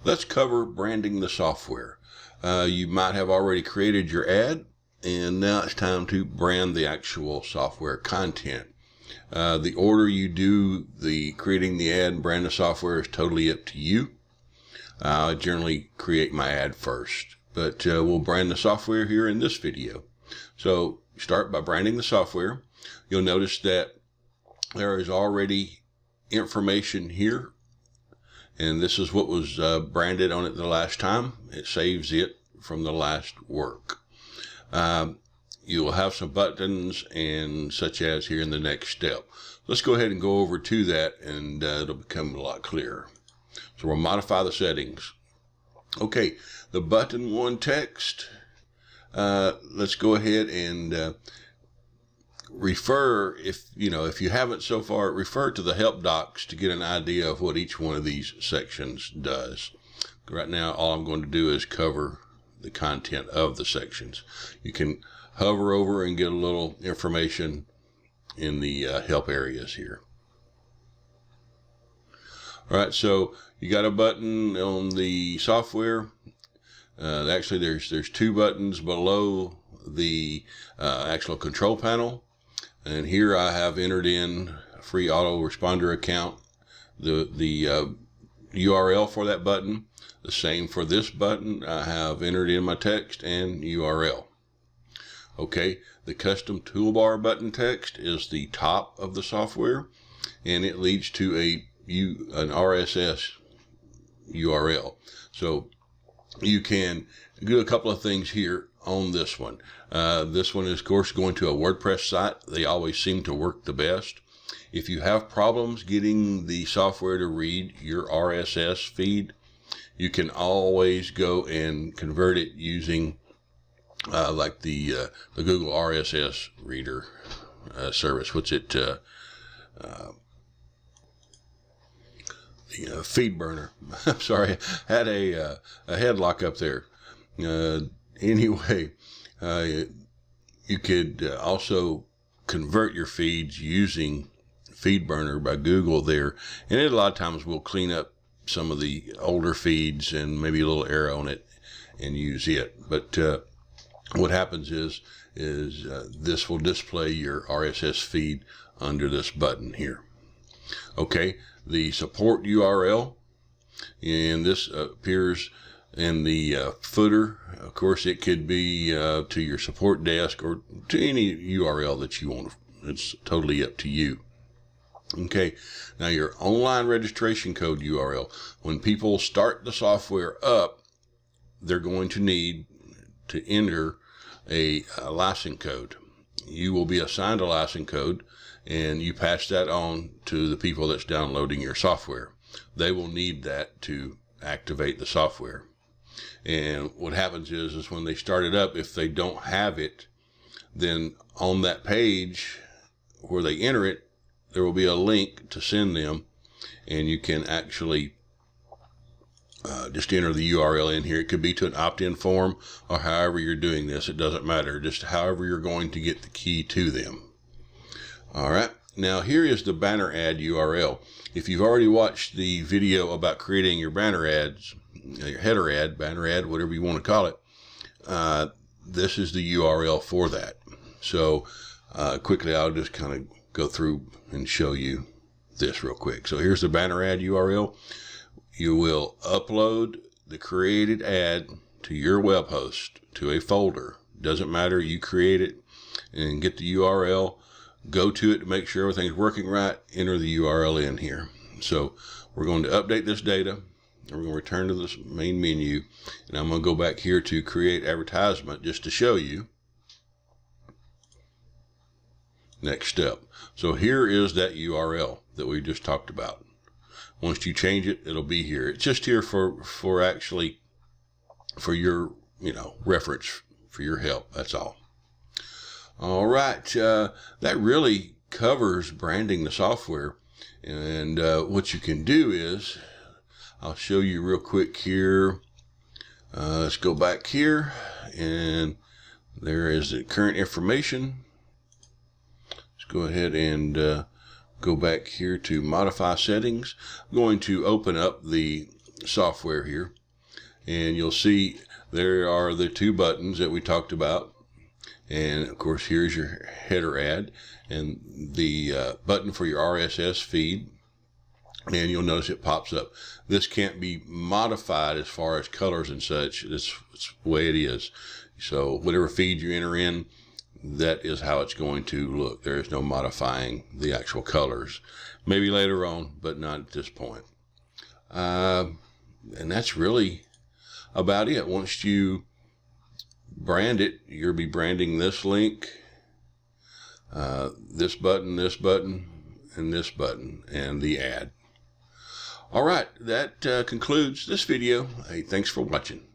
Let's cover branding the software. You might have already created your ad, and now it's time to brand the actual software content. The order you do creating the ad and brand the software is totally up to you. I generally create my ad first, but we'll brand the software here in this video. So start by branding the software. You'll notice that there is already information here, and this is what was branded on it the last time. It saves it from the last work. You will have some buttons and such as here in the next step. Let's go ahead and go over to that, and it'll become a lot clearer. So we'll modify the settings. Okay, the button 1 text. Let's go ahead and refer, if you haven't so far, refer to the help docs to get an idea of what each one of these sections does. Right now, all I'm going to do is cover the content of the sections. You can hover over and get a little information in the help areas here. All right, so you got a button on the software. Actually, there's 2 buttons below the actual control panel. And here I have entered in a free autoresponder account, the URL for that button. The same for this button. I have entered in my text and URL. Okay, the custom toolbar button text is the top of the software, and it leads to an RSS URL. So you can do a couple of things here on this one. This one is, of course, going to a WordPress site. They always seem to work the best. If you have problems getting the software to read your RSS feed, you can always go and convert it using like the Google RSS reader service. What's it? FeedBurner. I'm sorry, I had a headlock up there. Anyway, you could also convert your feeds using FeedBurner by Google there, and it a lot of times will clean up some of the older feeds and maybe a little error on it and use it. But what happens is this will display your RSS feed under this button here. Okay, the support URL, and this appears in the footer. Of course, it could be to your support desk or to any URL that you want. It's totally up to you. Okay, now your online registration code URL. When people start the software up, they're going to need to enter a license code. You will be assigned a license code, and you pass that on to the people that's downloading your software. They will need that to activate the software. And what happens is when they start it up, if they don't have it, then on that page where they enter it, there will be a link to send them, and you can actually just enter the URL in here. It could be to an opt-in form, or however you're doing this. It doesn't matter, just however you're going to get the key to them. All right, now here is the banner ad URL. If you've already watched the video about creating your banner ads, your header ad, banner ad, whatever you want to call it, this is the URL for that. So quickly, I'll just kind of go through and show you this real quick. So here's the banner ad URL. You will upload the created ad to your web host, to a folder. Doesn't matter, you create it and get the URL, go to it to make sure everything's working right, enter the URL in here. So we're going to update this data, and we're going to return to this main menu, and I'm going to go back here to create advertisement just to show you next step. So here is that URL that we just talked about. Once you change it, it'll be here. It's just here for actually for your reference, for your help. That's all. All right, that really covers branding the software. And what you can do is, I'll show you real quick here. Let's go back here, and there is the current information. Let's go ahead and go back here to modify settings. I'm going to open up the software here, and you'll see there are the two buttons that we talked about. And of course, here's your header ad and the button for your RSS feed. And you'll notice it pops up. This can't be modified as far as colors and such. It's the way it is. So whatever feed you enter in, that is how it's going to look. There is no modifying the actual colors. Maybe later on, but not at this point. And that's really about it. Once you brand it, you'll be branding this link, this button, and this button, and the ad. All right, that concludes this video. Hey, thanks for watching.